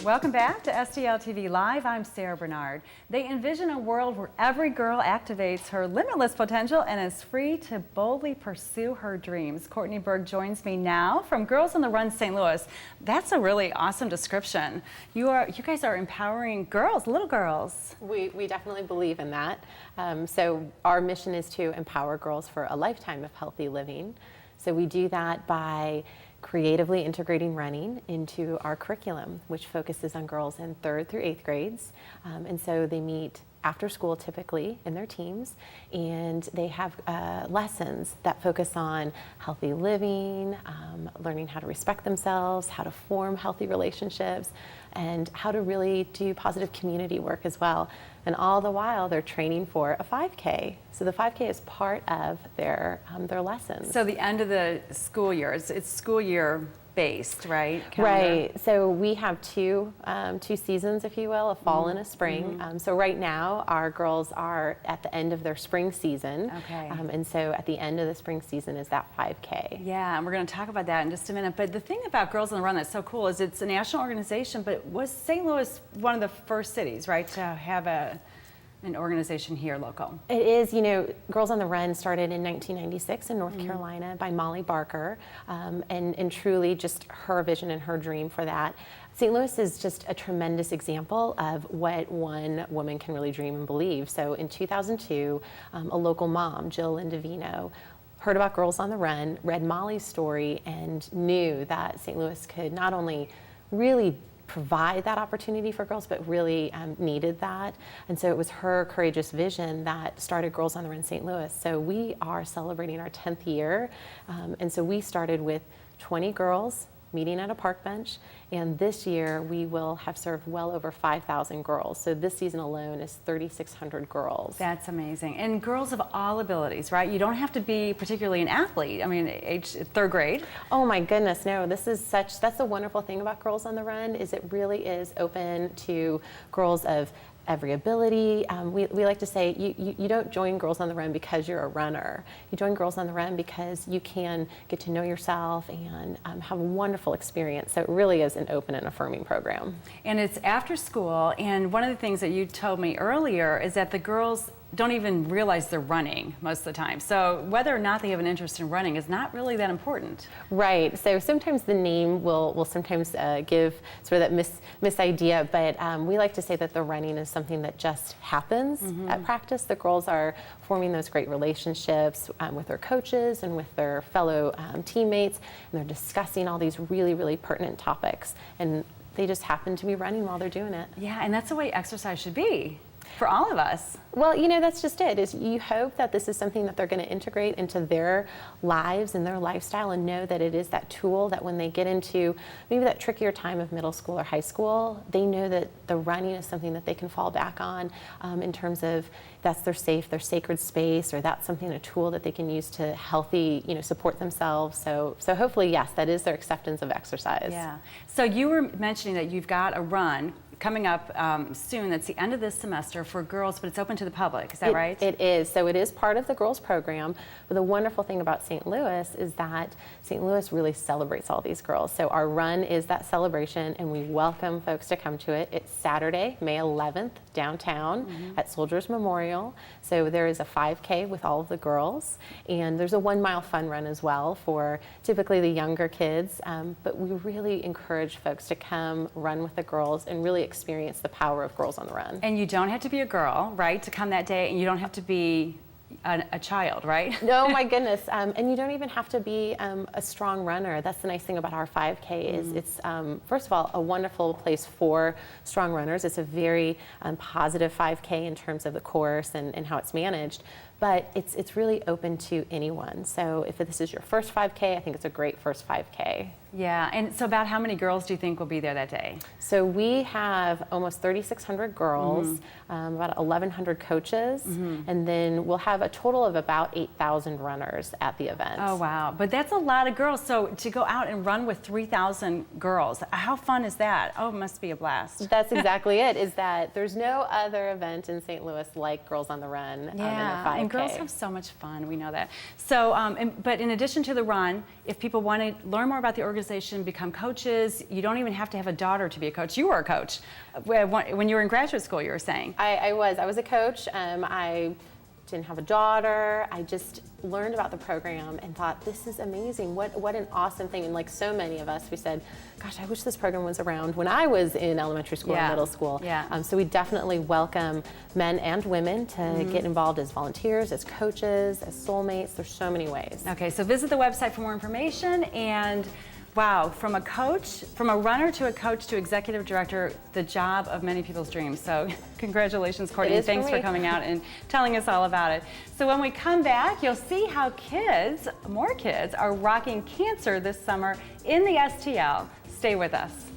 Welcome back to STL TV Live. I'm Sarah Bernard. They envision a world where every girl activates her limitless potential and is free to boldly pursue her dreams. Courtney Berg joins me now from Girls on the Run St. Louis. That's a really awesome description. You guys are empowering girls, little girls. We definitely believe in that. So our mission is to empower girls for a lifetime of healthy living. So we do that by creatively integrating running into our curriculum, which focuses on girls in 3rd through 8th grades. And so they meet after school typically in their teams, and they have lessons that focus on healthy living, learning how to respect themselves, how to form healthy relationships, and how to really do positive community work as well. And all the while they're training for a 5K. So the 5K is part of their lessons. So the end of the school year, it's school year based, right? Calendar. Right. So we have two seasons, if you will, a fall and a spring. So right now, our girls are at the end of their spring season. Okay. And so at the end of the spring season is that 5K. Yeah, and we're going to talk about that in just a minute. But the thing about Girls on the Run that's so cool is it's a national organization, but was St. Louis one of the first cities, right, to have an organization here local? It is. You know, Girls on the Run started in 1996 in North Carolina by Molly Barker, and truly just her vision and her dream for that. St. Louis is just a tremendous example of what one woman can really dream and believe. So in 2002, a local mom, Jill Indovino, heard about Girls on the Run, read Molly's story, and knew that St. Louis could not only really provide that opportunity for girls, but really needed that. And so it was her courageous vision that started Girls on the Run St. Louis. So we are celebrating our 10th year. And so we started with 20 girls meeting at a park bench. And this year we will have served well over 5,000 girls. So this season alone is 3,600 girls. That's amazing. And girls of all abilities, right? You don't have to be particularly an athlete. I mean, age 3rd grade. Oh my goodness, no. That's the wonderful thing about Girls on the Run is it really is open to girls of every ability. We like to say you don't join Girls on the Run because you're a runner. You join Girls on the Run because you can get to know yourself and have a wonderful experience. So it really is an open and affirming program. And it's after school, and one of the things that you told me earlier is that the girls don't even realize they're running most of the time. So whether or not they have an interest in running is not really that important. Right. So sometimes the name will sometimes give sort of that misidea, but we like to say that the running is something that just happens at practice. The girls are forming those great relationships with their coaches and with their fellow teammates, and they're discussing all these really, really pertinent topics. And they just happen to be running while they're doing it. Yeah, and that's the way exercise should be for all of us. Well, you know, that's just it, is you hope that this is something that they're going to integrate into their lives and their lifestyle and know that it is that tool that when they get into maybe that trickier time of middle school or high school, they know that the running is something that they can fall back on in terms of that's their sacred space, or that's something, a tool that they can use to support themselves. So hopefully, yes, that is their acceptance of exercise. Yeah. So you were mentioning that you've got a run coming up soon. That's the end of this semester for girls, but it's open to the public. Is that right? It is. So it is part of the girls program. But the wonderful thing about St. Louis is that St. Louis really celebrates all these girls. So our run is that celebration, and we welcome folks to come to it. It's Saturday, May 11th, downtown at Soldiers Memorial. So there is a 5K with all of the girls, and there's a 1-mile fun run as well for typically the younger kids. But we really encourage folks to come run with the girls and really experience the power of Girls on the Run. And you don't have to be a girl, right, to come that day, and you don't have to be a child, right? No, my goodness. And you don't even have to be a strong runner. That's the nice thing about our 5K is it's, first of all, a wonderful place for strong runners. It's a very positive 5K in terms of the course and how it's managed. But it's really open to anyone. So if this is your first 5K, I think it's a great first 5K. Yeah, and so about how many girls do you think will be there that day? So we have almost 3,600 girls, about 1,100 coaches, and then we'll have a total of about 8,000 runners at the event. Oh, wow. But that's a lot of girls. So to go out and run with 3,000 girls, how fun is that? Oh, it must be a blast. That's exactly it, is that there's no other event in St. Louis like Girls on the Run in the 5K. girls have so much fun. We know that. So, but in addition to the run, if people want to learn more about the organization, become coaches, you don't even have to have a daughter to be a coach. You were a coach when you were in graduate school, you were saying. I was a coach. I didn't have a daughter. I just learned about the program and thought, this is amazing. What an awesome thing. And like so many of us, we said, gosh, I wish this program was around when I was in elementary school and middle school. Yeah. So we definitely welcome men and women to get involved as volunteers, as coaches, as soulmates. There's so many ways. Okay, so visit the website for more information. And wow, from a runner to a coach to executive director, the job of many people's dreams. So congratulations, Courtney. It is Thanks for coming out and telling us all about it. So when we come back, you'll see how more kids are rocking cancer this summer in the STL. Stay with us.